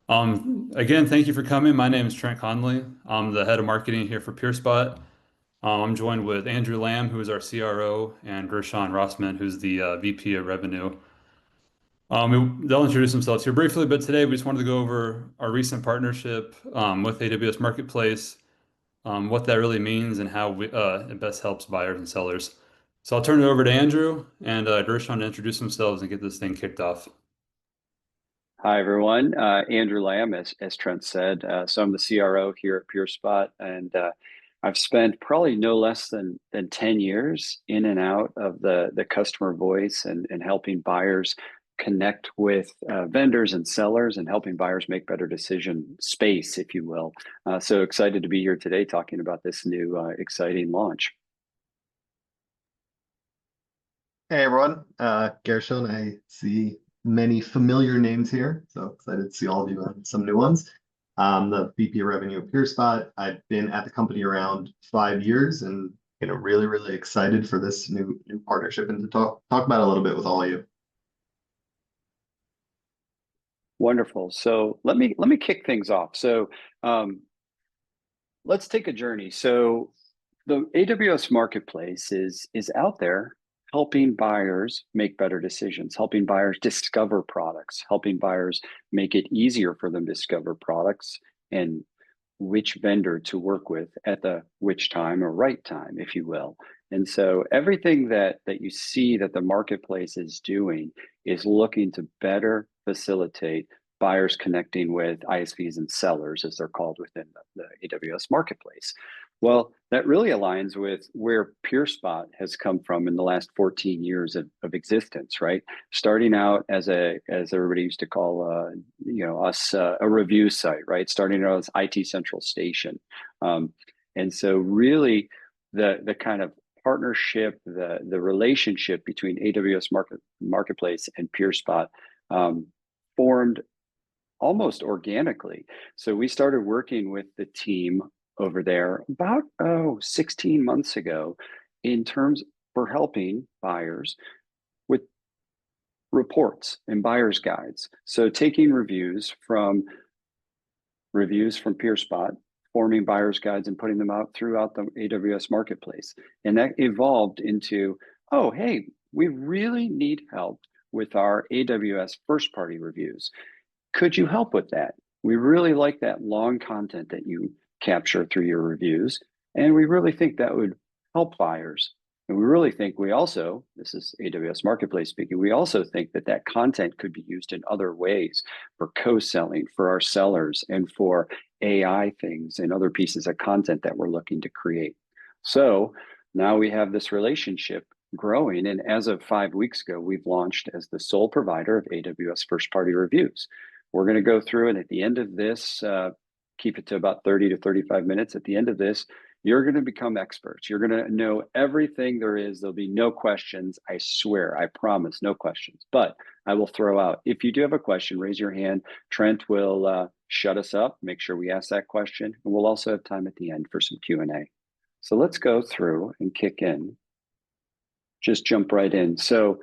Again, thank you for coming. My name is Trent Conley. I'm the head of marketing here for PeerSpot. I'm joined with Andrew Lamb, who is our CRO, and Gershon Rossman, who's the VP of Revenue. They'll introduce themselves here briefly, but today we just wanted to go over our recent partnership with AWS Marketplace, what that really means, and how it best helps buyers and sellers. So I'll turn it over to Andrew and Gershon to introduce themselves and get this thing kicked off. Hi, everyone. Andrew Lamb, as Trent said. So I'm the CRO here at PeerSpot, and I've spent probably no less than 10 years in and out of the customer voice and helping buyers connect with vendors and sellers and helping buyers make better decision space, if you will. So excited to be here today talking about this new exciting launch. Hey everyone, Gershon, I see many familiar names here, so excited to see all of you and some new ones. The VP of Revenue at PeerSpot. I've been at the company around 5 years, and really excited for this new partnership and to talk about it a little bit with all of you. Wonderful. So let me kick things off. So let's take a journey. So the AWS Marketplace is out there helping buyers make better decisions, helping buyers discover products, helping buyers make it easier for them to discover products and which vendor to work with at the which time or right time, if you will. And so everything that you see that the marketplace is doing is looking to better facilitate buyers connecting with ISVs and sellers, as they're called within the AWS Marketplace. Well, that really aligns with where PeerSpot has come from in the last 14 years of existence, right? Starting out as everybody used to call us a review site, right? Starting out as IT Central Station, and so really the kind of partnership, the relationship between AWS Marketplace and PeerSpot formed almost organically. So we started working with the team over there about 16 months ago in terms for helping buyers with reports and buyer's guides. So taking reviews from PeerSpot, forming buyer's guides and putting them out throughout the AWS Marketplace. And that evolved into, oh, hey, we really need help with our AWS first party reviews. Could you help with that? We really like that long content that you capture through your reviews. And we really think that would help buyers. And we really think this is AWS Marketplace speaking, we also think that content could be used in other ways for co-selling for our sellers and for AI things and other pieces of content that we're looking to create. So now we have this relationship growing. And as of 5 weeks ago, we've launched as the sole provider of AWS first party reviews. We're going to go through, and at the end of this, keep it to about 30 to 35 minutes. At the end of this, you're going to become experts. You're going to know everything there is. There'll be no questions. I swear, I promise, no questions. But I will throw out, if you do have a question, raise your hand. Trent will shut us up, make sure we ask that question. And we'll also have time at the end for some Q&A. So let's go through and kick in. Just jump right in. So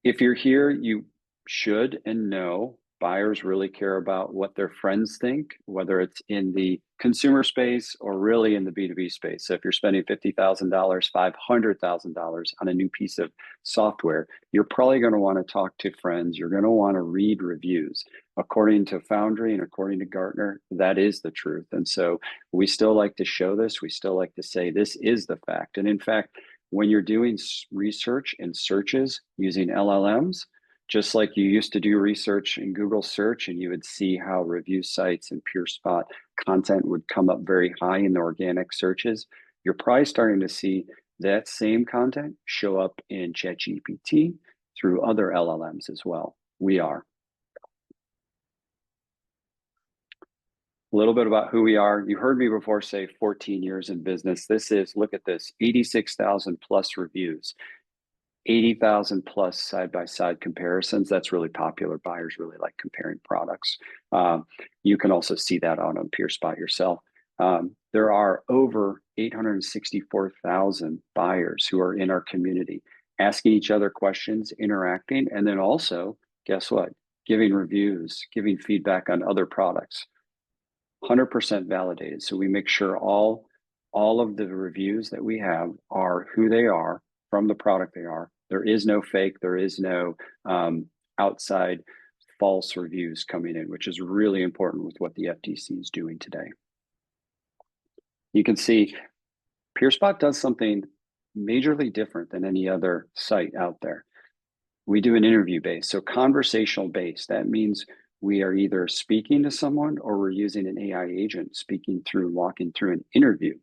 if you're here, you should and know buyers really care about what their friends think, whether it's in the consumer space or really in the B2B space. So if you're spending $50,000, $500,000 on a new piece of software, you're probably going to want to talk to friends. You're going to want to read reviews. According to Foundry and according to Gartner, that is the truth. And so we still like to show this. We still like to say this is the fact. And in fact, when you're doing research and searches using LLMs, just like you used to do research in Google search and you would see how review sites and PeerSpot content would come up very high in the organic searches, you're probably starting to see that same content show up in ChatGPT through other LLMs as well. We are. A little bit about who we are. You heard me before say 14 years in business. Look at this, 86,000 plus reviews. 80,000 plus side-by-side comparisons. That's really popular. Buyers really like comparing products. You can also see that out on PeerSpot yourself. There are over 864,000 buyers who are in our community, asking each other questions, interacting, and then also, guess what? giving reviews, giving feedback on other products, 100% validated. So we make sure all of the reviews that we have are who they are from the product they are. There is no fake, there is no outside false reviews coming in, which is really important with what the FTC is doing today. You can see PeerSpot does something majorly different than any other site out there. We do an interview based, so conversational based. That means we are either speaking to someone or we're using an AI agent speaking through, walking through an interview.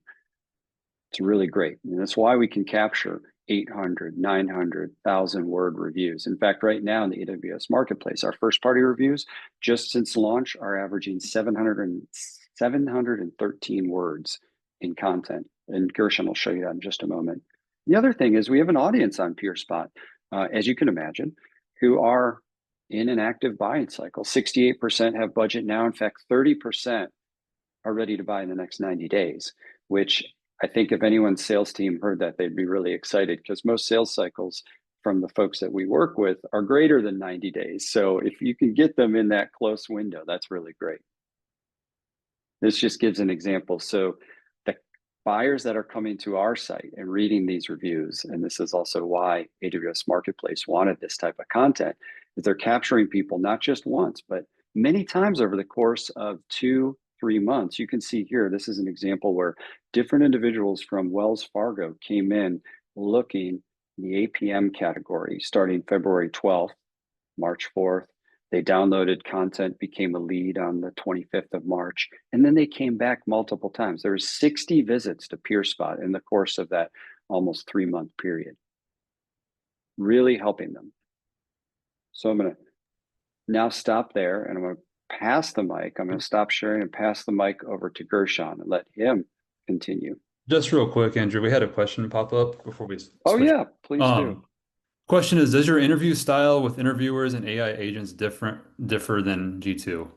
It's really great. And that's why we can capture 800, 900, 1,000 word reviews. In fact, right now in the AWS Marketplace, our first party reviews, just since launch, are averaging 713 words in content. And Gershon will show you that in just a moment. The other thing is we have an audience on PeerSpot, as you can imagine, who are in an active buying cycle. 68% have budget now. In fact, 30% are ready to buy in the next 90 days, which I think if anyone's sales team heard that, they'd be really excited, because most sales cycles from the folks that we work with are greater than 90 days. So if you can get them in that close window, that's really great. This just gives an example. So the buyers that are coming to our site and reading these reviews, and this is also why AWS Marketplace wanted this type of content, is they're capturing people not just once, but many times over the course of 2-3 months. You can see here, this is an example where different individuals from Wells Fargo came in looking in the APM category starting February 12th, March 4th. They downloaded content, became a lead on the 25th of March, and then they came back multiple times. There were 60 visits to PeerSpot in the course of that almost 3-month period, really helping them. So I'm going to now stop there, and I'm going to pass the mic. I'm going to stop sharing and pass the mic over to Gershon and let him continue. Just real quick, Andrew, we had a question pop up before we Oh switch. yeah, please do. Question is, does your interview style with interviewers and AI agents differ than G2?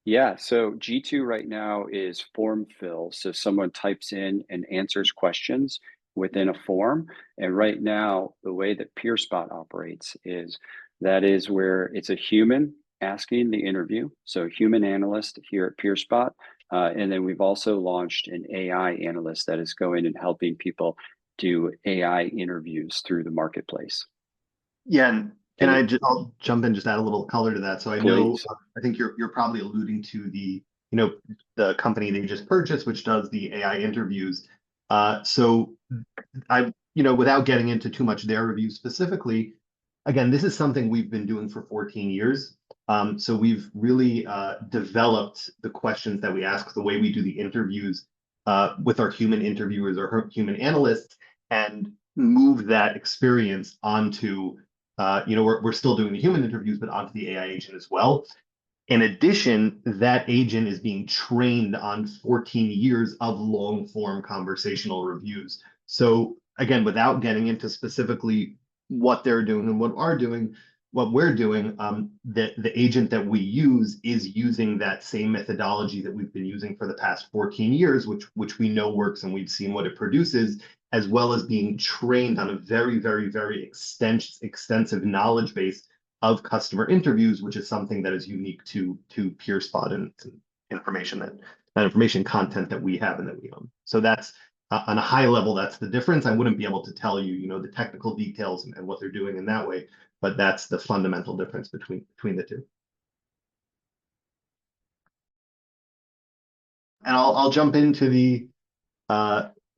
Yeah, so G2 right now is form fill. So someone types in and answers questions within a form. And right now, the way that PeerSpot operates is where it's a human asking the interview. So human analyst here at PeerSpot. And then we've also launched an AI analyst that is going and helping people do AI interviews through the marketplace. Yeah, and I'll jump in, just add a little color to that. So I know, I think you're probably alluding to the company they just purchased, which does the AI interviews. So without getting into too much their review specifically, again, this is something we've been doing for 14 years. So we've really developed the questions that we ask, the way we do the interviews with our human interviewers or human analysts, and move that experience onto, we're still doing the human interviews, but onto the AI agent as well. In addition, that agent is being trained on 14 years of long form conversational reviews. So again, without getting into specifically what they're doing and what we're doing, the agent that we use is using that same methodology that we've been using for the past 14 years, which we know works and we've seen what it produces, as well as being trained on a very, very, very extensive knowledge base of customer interviews, which is something that is unique to PeerSpot and information content that we have and that we own. So that's on a high level, that's the difference. I wouldn't be able to tell you, the technical details and what they're doing in that way, but that's the fundamental difference between the two. And I'll jump into the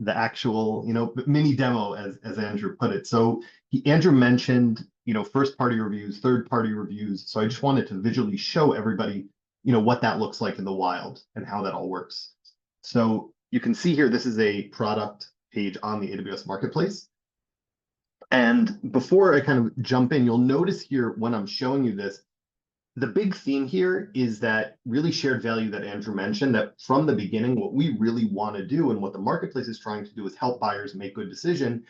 actual, mini demo, as Andrew put it. So Andrew mentioned, first party reviews, third party reviews. So I just wanted to visually show everybody, what that looks like in the wild and how that all works. So you can see here, this is a product page on the AWS Marketplace. And before I kind of jump in, you'll notice here when I'm showing you this, the big theme here is that really shared value that Andrew mentioned, that from the beginning, what we really want to do and what the marketplace is trying to do is help buyers make good decisions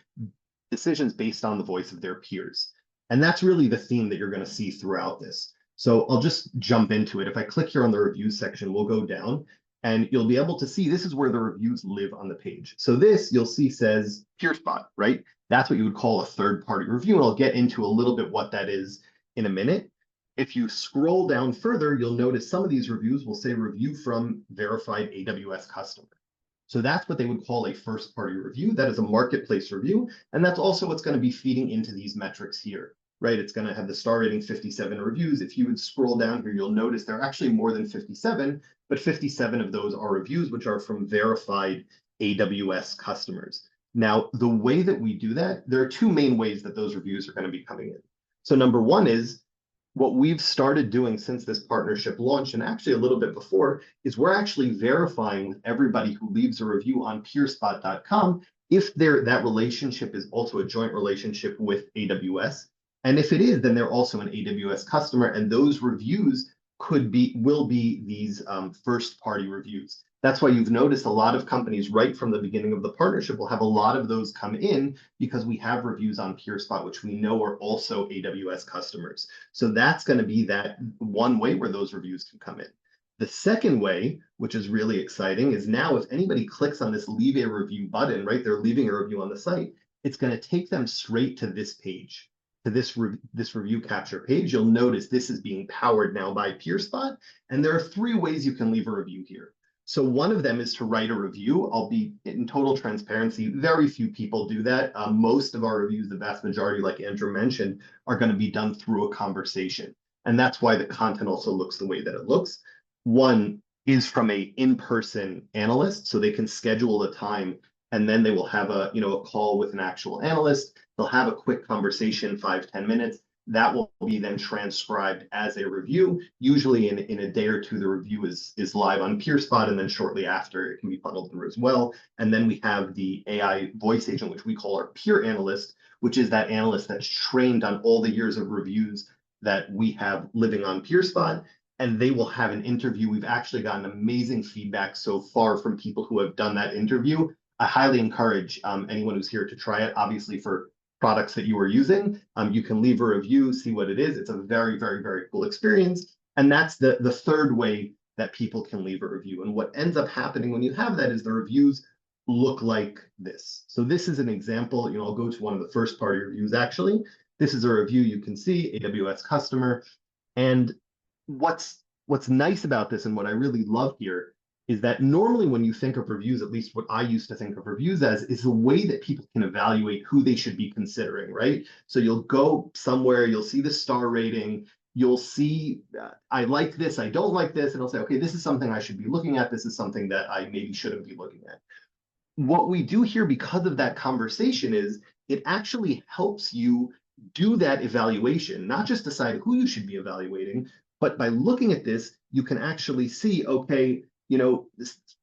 based on the voice of their peers. And that's really the theme that you're going to see throughout this. So I'll just jump into it. If I click here on the reviews section, we'll go down and you'll be able to see this is where the reviews live on the page. So this you'll see says PeerSpot, right? That's what you would call a third-party review, and I'll get into a little bit what that is in a minute. If you scroll down further, you'll notice some of these reviews will say review from verified AWS customer. So that's what they would call a first-party review. That is a marketplace review, and that's also what's going to be feeding into these metrics here, right? It's going to have the star rating 57 reviews. If you would scroll down here, you'll notice there are actually more than 57, but 57 of those are reviews, which are from verified AWS customers. Now, the way that we do that, there are two main ways that those reviews are going to be coming in. So number one is what we've started doing since this partnership launched, and actually a little bit before, is we're actually verifying with everybody who leaves a review on PeerSpot.com if that relationship is also a joint relationship with AWS. And if it is, then they're also an AWS customer, and those reviews will be these first-party reviews. That's why you've noticed a lot of companies right from the beginning of the partnership will have a lot of those come in because we have reviews on PeerSpot, which we know are also AWS customers. So that's going to be that one way where those reviews can come in. The second way, which is really exciting, is now if anybody clicks on this leave a review button, right, they're leaving a review on the site, it's going to take them straight to this page, to this review capture page. You'll notice this is being powered now by PeerSpot, and there are three ways you can leave a review here. So one of them is to write a review. I'll be in total transparency. Very few people do that. Most of our reviews, the vast majority, like Andrew mentioned, are going to be done through a conversation. And that's why the content also looks the way that it looks. One is from a in-person analyst, so they can schedule a time and then they will have a call with an actual analyst. They'll have a quick conversation, 5-10 minutes. That will be then transcribed as a review. Usually in a day or two, the review is live on PeerSpot, and then shortly after it can be funneled through as well. And then we have the AI voice agent, which we call our peer analyst, which is that analyst that's trained on all the years of reviews that we have living on PeerSpot, and they will have an interview. We've actually gotten amazing feedback so far from people who have done that interview. I highly encourage anyone who's here to try it. Obviously, for products that you are using, you can leave a review, see what it is. It's a very, very, very cool experience. And that's the third way that people can leave a review. And what ends up happening when you have that is the reviews look like this. So this is an example. I'll go to one of the first party reviews actually. This is a review you can see, AWS customer. And what's nice about this and what I really love here is that normally when you think of reviews, at least what I used to think of reviews as, is the way that people can evaluate who they should be considering, right? So you'll go somewhere, you'll see the star rating, you'll see, I like this, I don't like this, and it'll say, okay, this is something I should be looking at, this is something that I maybe shouldn't be looking at. What we do here because of that conversation is it actually helps you do that evaluation, not just decide who you should be evaluating, but by looking at this, you can actually see, okay,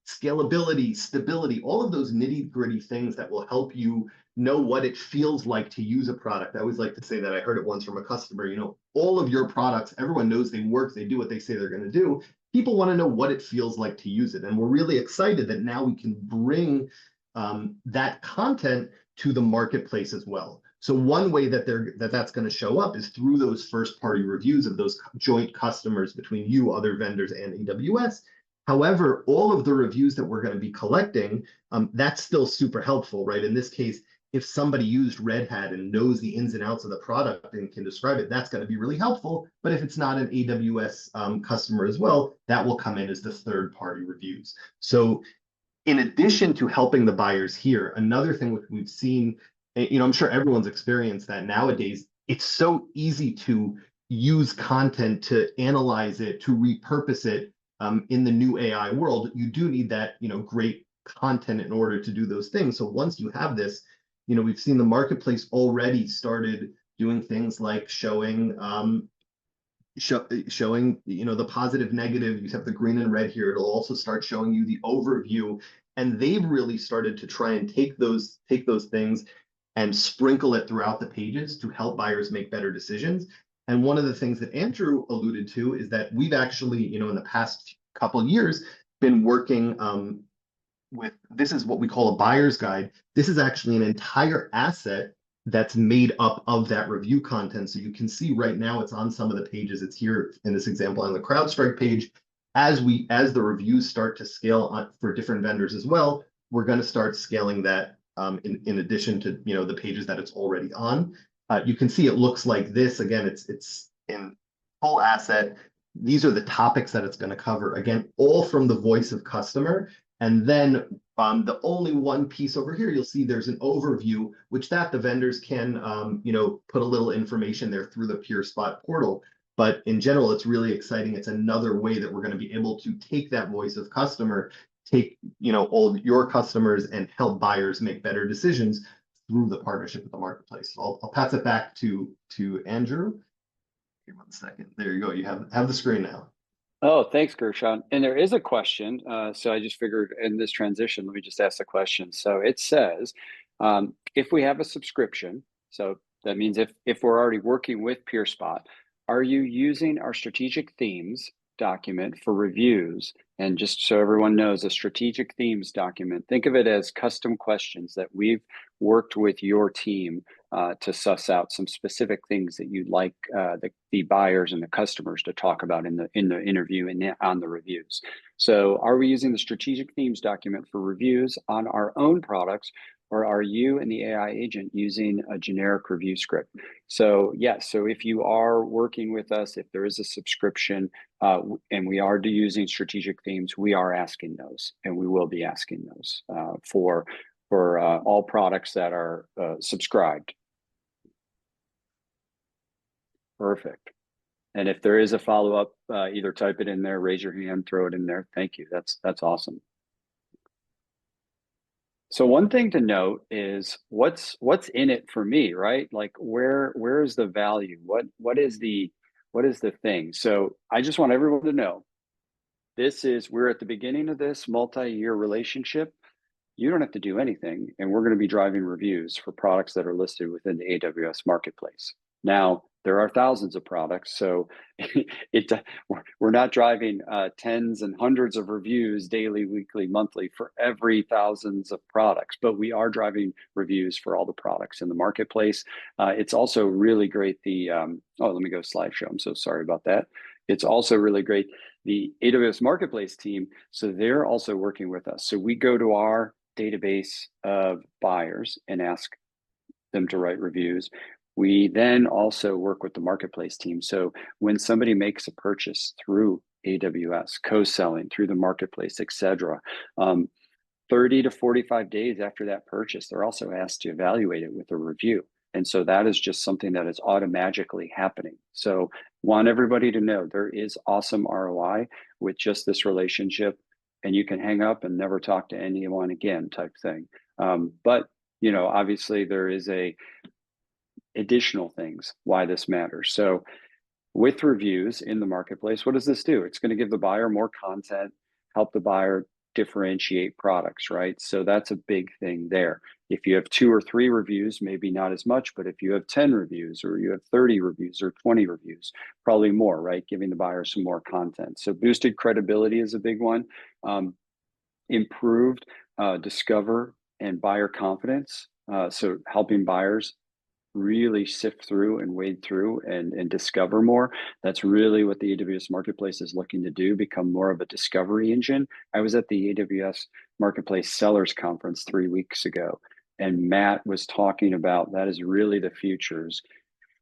scalability, stability, all of those nitty-gritty things that will help you know what it feels like to use a product. I always like to say that I heard it once from a customer, all of your products, everyone knows they work, they do what they say they're going to do. People want to know what it feels like to use it. And we're really excited that now we can bring that content to the marketplace as well. So one way that that's going to show up is through those first-party reviews of those joint customers between you, other vendors, and AWS. However, all of the reviews that we're going to be collecting, that's still super helpful, right? In this case, if somebody used Red Hat and knows the ins and outs of the product and can describe it, that's going to be really helpful. But if it's not an AWS customer as well, that will come in as the third-party reviews. So in addition to helping the buyers here, another thing which we've seen, I'm sure everyone's experienced that nowadays, it's so easy to use content, to analyze it, to repurpose it. In the new AI world, you do need that, great content in order to do those things. So once you have this, we've seen the marketplace already started doing things like showing, the positive, negative. You have the green and red here. It'll also start showing you the overview, and they've really started to try and take those things and sprinkle it throughout the pages to help buyers make better decisions. And one of the things that Andrew alluded to is that we've actually, in the past couple of years, been working with, this is what we call a buyer's guide. This is actually an entire asset that's made up of that review content. So you can see right now it's on some of the pages. It's here in this example on the CrowdStrike page. As the reviews start to scale for different vendors as well, we're going to start scaling that in addition to, the pages that it's already on. You can see it looks like this. Again, it's in full asset. These are the topics that it's going to cover. Again, all from the voice of customer. And then the only one piece over here, you'll see there's an overview, which the vendors can, put a little information there through the PeerSpot portal. But in general, it's really exciting. It's another way that we're going to be able to take that voice of customer, take, all of your customers and help buyers make better decisions through the partnership with the marketplace. So I'll pass it back to Andrew. Give 1 second. There you go. You have the screen now. Oh, thanks, Gershon. And there is a question. So I just figured in this transition, let me just ask the question. So it says, if we have a subscription, so that means if we're already working with PeerSpot, are you using our strategic themes document for reviews? And just so everyone knows, a strategic themes document, think of it as custom questions that we've worked with your team to suss out some specific things that you'd like the buyers and the customers to talk about in the interview and on the reviews. So are we using the strategic themes document for reviews on our own products, or are you and the AI agent using a generic review script? So yes, so if you are working with us, if there is a subscription and we are using strategic themes, we are asking those, and we will be asking those for all products that are subscribed. Perfect. And if there is a follow-up, either type it in there, raise your hand, throw it in there. Thank you. That's awesome. So one thing to note is what's in it for me, right? Like where is the value? What is the thing? So I just want everyone to know we're at the beginning of this multi-year relationship. You don't have to do anything, and we're going to be driving reviews for products that are listed within the AWS Marketplace. Now, there are thousands of products, so we're not driving tens and hundreds of reviews daily, weekly, monthly for every thousands of products, but we are driving reviews for all the products in the marketplace. It's also really great. Let me go slideshow. I'm so sorry about that. It's also really great. The AWS Marketplace team, so they're also working with us. So we go to our database of buyers and ask them to write reviews. We then also work with the marketplace team. So when somebody makes a purchase through AWS, co-selling through the marketplace, etc., 30 to 45 days after that purchase, they're also asked to evaluate it with a review. And so that is just something that is automatically happening. So want everybody to know there is awesome ROI with just this relationship, and you can hang up and never talk to anyone again type thing. But obviously there is additional things why this matters. So with reviews in the marketplace, what does this do? It's going to give the buyer more content, help the buyer differentiate products, right? So that's a big thing there. If you have 2 or 3 reviews, maybe not as much, but if you have 10 reviews or you have 30 reviews or 20 reviews, probably more, right? Giving the buyer some more content. So boosted credibility is a big one. Improved discover and buyer confidence. So helping buyers really sift through and wade through and discover more. That's really what the AWS Marketplace is looking to do, become more of a discovery engine. I was at the AWS Marketplace Sellers Conference 3 weeks ago, and Matt was talking about that is really the futures,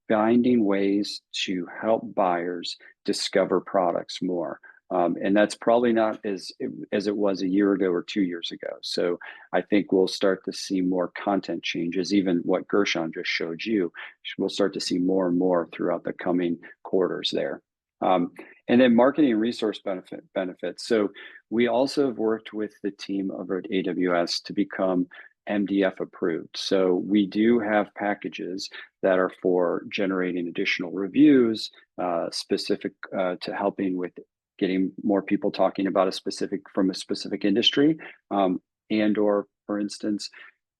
finding ways to help buyers discover products more. And that's probably not as it was a year ago or 2 years ago. So I think we'll start to see more content changes, even what Gershon just showed you. We'll start to see more and more throughout the coming quarters there. And then marketing and resource benefits. So we also have worked with the team over at AWS to become MDF approved. So we do have packages that are for generating additional reviews, specific to helping with getting more people talking about a specific industry, and or for instance,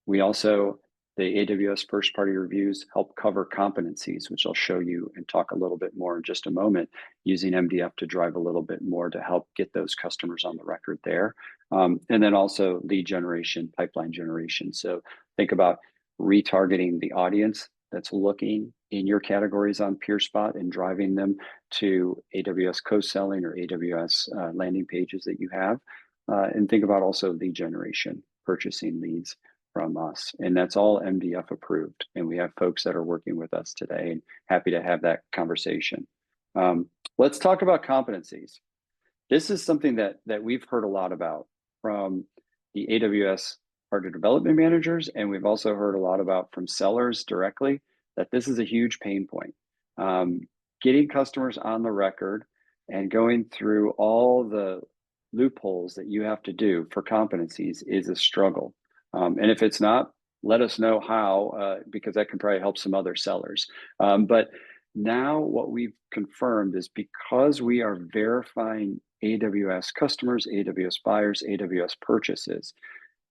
we also, the AWS first party reviews help cover competencies, which I'll show you and talk a little bit more in just a moment, using MDF to drive a little bit more to help get those customers on the record there. And then also lead generation, pipeline generation. So think about retargeting the audience that's looking in your categories on PeerSpot and driving them to AWS co-selling or AWS landing pages that you have. And think about also lead generation, purchasing leads from us, and that's all MDF approved. And we have folks that are working with us today, and happy to have that conversation. Let's talk about competencies. This is something that we've heard a lot about from the AWS partner development managers, and we've also heard a lot about from sellers directly, that this is a huge pain point. Getting customers on the record and going through all the loopholes that you have to do for competencies is a struggle. And if it's not, let us know how, because that can probably help some other sellers. But now what we've confirmed is, because we are verifying AWS customers, AWS buyers, AWS purchases,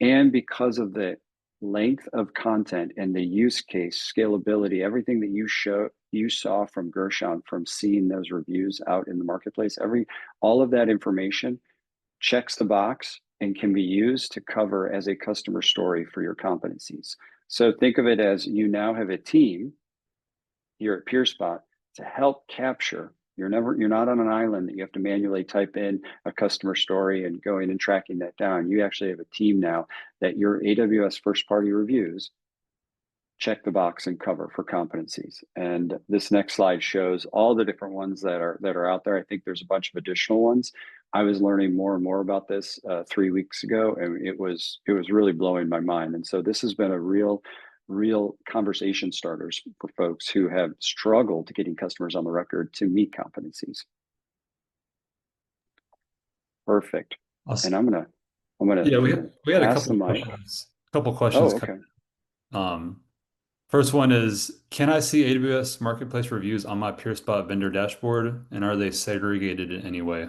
and because of the length of content and the use case, scalability, everything that you saw from Gershon, from seeing those reviews out in the marketplace, all of that information checks the box and can be used to cover as a customer story for your competencies. So think of it as, you now have a team here at PeerSpot to help capture. You're not on an island that you have to manually type in a customer story and going and tracking that down. You actually have a team now that your AWS first party reviews check the box and cover for competencies. And this next slide shows all the different ones that are out there. I think there's a bunch of additional ones. I was learning more and more about this 3 weeks ago, and it was really blowing my mind. And so this has been a real conversation starters for folks who have struggled getting customers on the record to meet competencies. Perfect. Awesome. And I'm gonna Yeah, we had a pass couple the mic. questions. Couple questions. Oh, okay. First one is, can I see AWS Marketplace reviews on my PeerSpot vendor dashboard, and are they segregated in any way?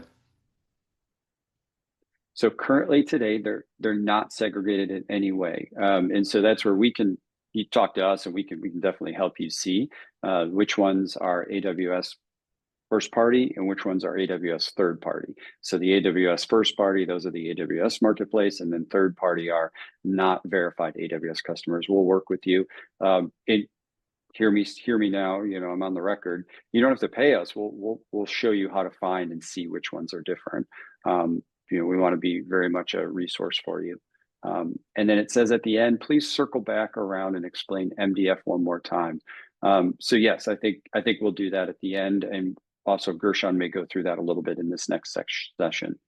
So currently today, they're not segregated in any way. And so that's where you talk to us, and we can definitely help you see which ones are AWS first party and which ones are AWS third party. So the AWS first party, those are the AWS Marketplace, and then third party are not verified AWS customers. We'll work with you. Hear me now. I'm on the record. You don't have to pay us. We'll show you how to find and see which ones are different. We want to be very much a resource for you. And then it says at the end, please circle back around and explain MDF one more time. So yes, I think we'll do that at the end, and also Gershon may go through that a little bit in this next session.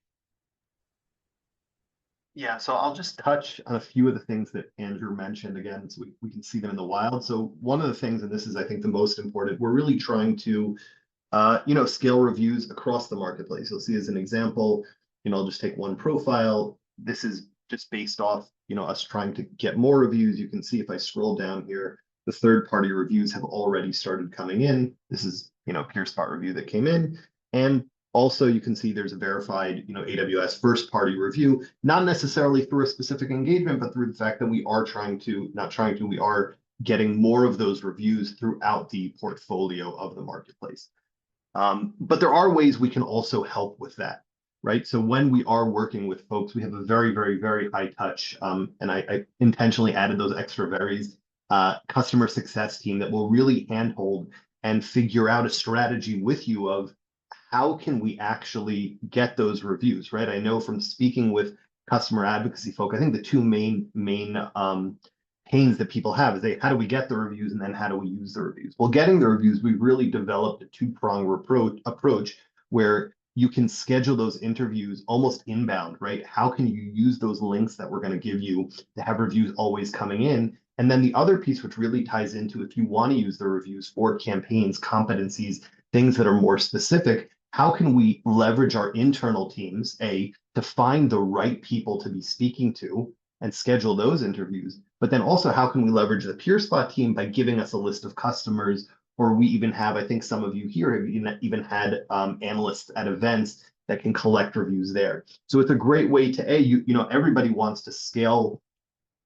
Yeah, so I'll just touch on a few of the things that Andrew mentioned again, so we can see them in the wild. So one of the things, and this is, I think, the most important, we're really trying to, scale reviews across the marketplace. You'll see as an example, I'll just take one profile. This is just based off, us trying to get more reviews. You can see if I scroll down here, the third-party reviews have already started coming in. This is, PeerSpot review that came in. And also, you can see there's a verified, AWS first-party review, not necessarily through a specific engagement, but through the fact that we are getting more of those reviews throughout the portfolio of the marketplace. But there are ways we can also help with that, right? So when we are working with folks, we have a very, very, very high touch, and I intentionally added those extra verys, customer success team that will really handhold and figure out a strategy with you of how can we actually get those reviews, right? I know from speaking with customer advocacy folk, I think the two main pains that people have is how do we get the reviews, and then how do we use the reviews? Well, getting the reviews, we've really developed a two-pronged approach where you can schedule those interviews almost inbound, right? How can you use those links that we're going to give you to have reviews always coming in? And then the other piece, which really ties into if you want to use the reviews for campaigns, competencies, things that are more specific, how can we leverage our internal teams, to find the right people to be speaking to and schedule those interviews? But then also, how can we leverage the PeerSpot team by giving us a list of customers, or we even have, I think some of you here have even had analysts at events that can collect reviews there. So it's a great way to, everybody wants to scale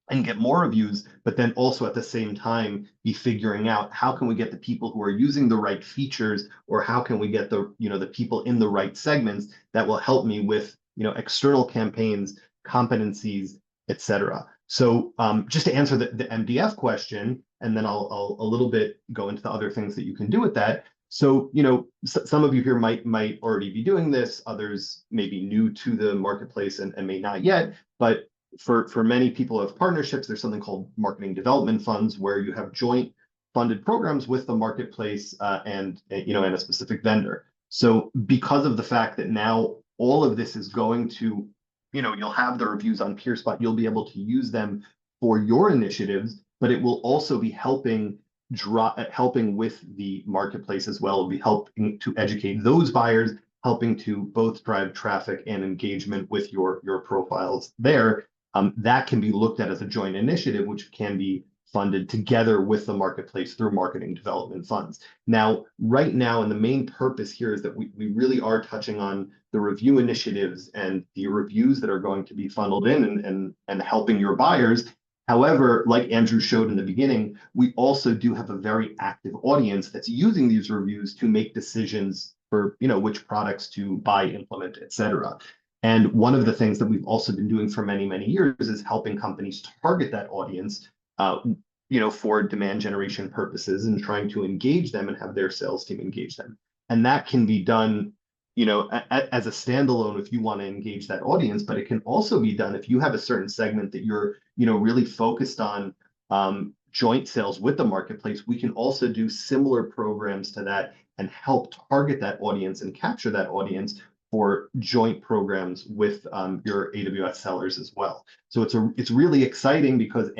and get more reviews, but then also at the same time be figuring out how can we get the people who are using the right features, or how can we get the people in the right segments that will help me with external campaigns, competencies, etc. So just to answer the MDF question, and then I'll a little bit go into the other things that you can do with that. So some of you here might already be doing this, others may be new to the marketplace and may not yet, but for many people who have partnerships, there's something called marketing development funds where you have joint funded programs with the marketplace and and a specific vendor. So because of the fact that now all of this is going to, you'll have the reviews on PeerSpot, you'll be able to use them for your initiatives, but it will also be helping with the marketplace as well. It'll be helping to educate those buyers, helping to both drive traffic and engagement with your profiles there. That can be looked at as a joint initiative, which can be funded together with the marketplace through marketing development funds. Now, right now, and the main purpose here is that we really are touching on the review initiatives and the reviews that are going to be funneled in and helping your buyers. However, like Andrew showed in the beginning, we also do have a very active audience that's using these reviews to make decisions for which products to buy, implement, etc. And one of the things that we've also been doing for many, many years is helping companies target that audience, for demand generation purposes and trying to engage them and have their sales team engage them. And that can be done, as a standalone if you want to engage that audience, but it can also be done if you have a certain segment that you're, really focused on joint sales with the marketplace. We can also do similar programs to that and help target that audience and capture that audience for joint programs with your AWS sellers as well. So it's really exciting because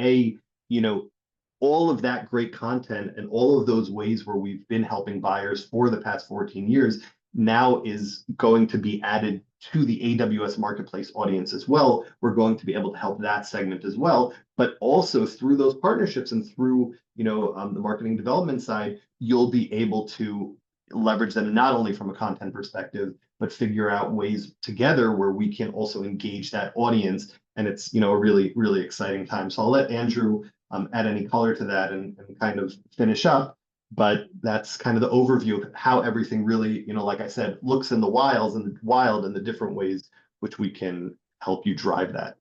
all of that great content and all of those ways where we've been helping buyers for the past 14 years now is going to be added to the AWS Marketplace audience as well. We're going to be able to help that segment as well, but also through those partnerships and through the marketing development side, you'll be able to leverage them not only from a content perspective, but figure out ways together where we can also engage that audience. And it's a really, really exciting time. So I'll let Andrew add any color to that and kind of finish up. But that's kind of the overview of how everything really, like I said, looks in the wild and the different ways which we can help you drive that.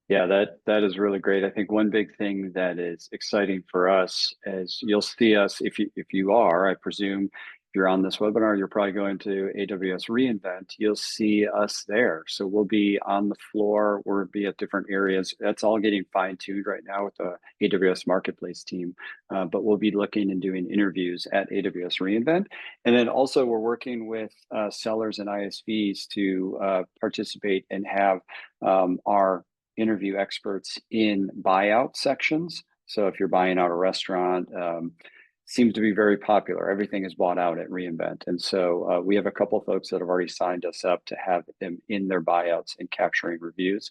Yeah, that is really great. I think one big thing that is exciting for us, as you'll see us, if you are, I presume, if you're on this webinar, you're probably going to AWS reInvent. You'll see us there. So we'll be on the floor. We'll be at different areas. That's all getting fine-tuned right now with the AWS Marketplace team. But we'll be looking and doing interviews at AWS reInvent. And then also we're working with sellers and ISVs to participate and have our interview experts in buyout sections. So if you're buying out a restaurant, seems to be very popular. Everything is bought out at reInvent. And so we have a couple of folks that have already signed us up to have them in their buyouts and capturing reviews.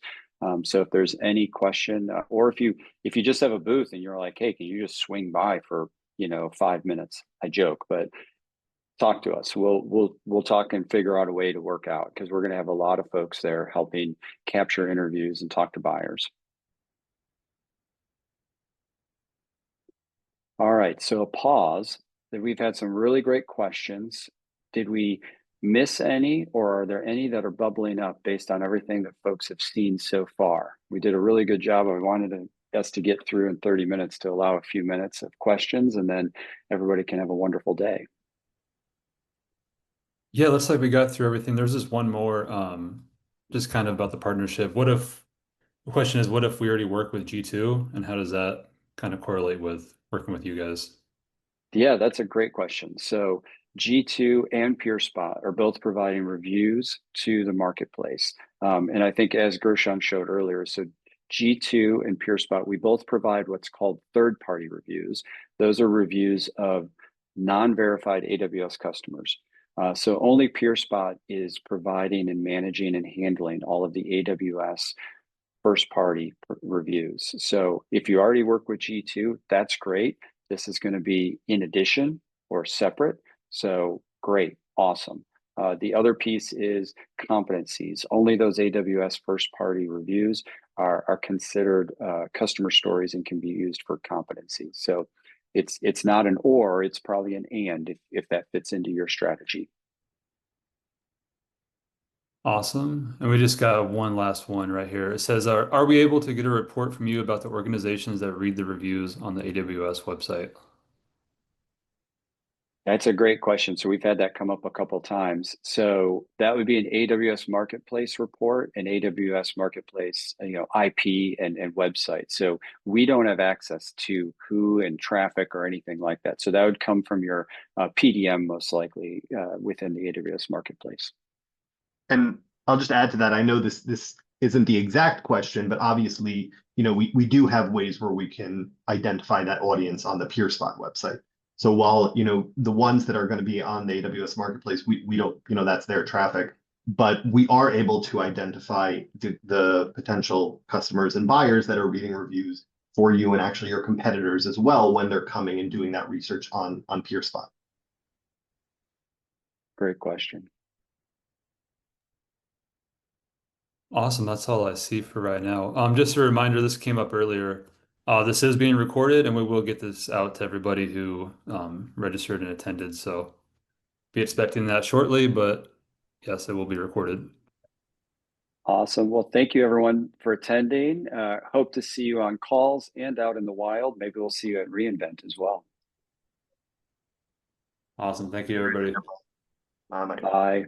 So if there's any question, or if you just have a booth and you're like, hey, can you just swing by for 5 minutes? I joke, but talk to us. We'll talk and figure out a way to work out, because we're going to have a lot of folks there helping capture interviews and talk to buyers. All right, so a pause. That we've had some really great questions. Did we miss any, or are there any that are bubbling up based on everything that folks have seen so far? We did a really good job. I wanted us to get through in 30 minutes to allow a few minutes of questions, and then everybody can have a wonderful day. Yeah, looks like we got through everything. There's just one more, just kind of about the partnership. The question is, what if we already work with G2, and how does that kind of correlate with working with you guys? Yeah, that's a great question. So G2 and PeerSpot are both providing reviews to the marketplace. And I think as Gershon showed earlier, so G2 and PeerSpot, we both provide what's called third-party reviews. Those are reviews of non-verified AWS customers. So only PeerSpot is providing and managing and handling all of the AWS first-party reviews. So if you already work with G2, that's great. This is going to be in addition or separate. So great, awesome. The other piece is competencies. Only those AWS first-party reviews are considered customer stories and can be used for competencies. So it's not an or, it's probably an and if that fits into your strategy. Awesome. And we just got one last one right here. It says, are we able to get a report from you about the organizations that read the reviews on the AWS website? That's a great question. So we've had that come up a couple of times. So that would be an AWS Marketplace report, an AWS Marketplace, IP and website. So we don't have access to who and traffic or anything like that. So that would come from your PDM most likely within the AWS Marketplace. And I'll just add to that. I know this isn't the exact question, but obviously, we do have ways where we can identify that audience on the PeerSpot website. So while, the ones that are going to be on the AWS Marketplace, we don't, that's their traffic, but we are able to identify the potential customers and buyers that are reading reviews for you and actually your competitors as well when they're coming and doing that research on PeerSpot. Great question. Awesome. That's all I see for right now. Just a reminder, this came up earlier. This is being recorded, and we will get this out to everybody who registered and attended. So be expecting that shortly, but yes, it will be recorded. Awesome. Well, thank you everyone for attending. Hope to see you on calls and out in the wild. Maybe we'll see you at reInvent as well. Awesome. Thank you, everybody. Mike. Bye.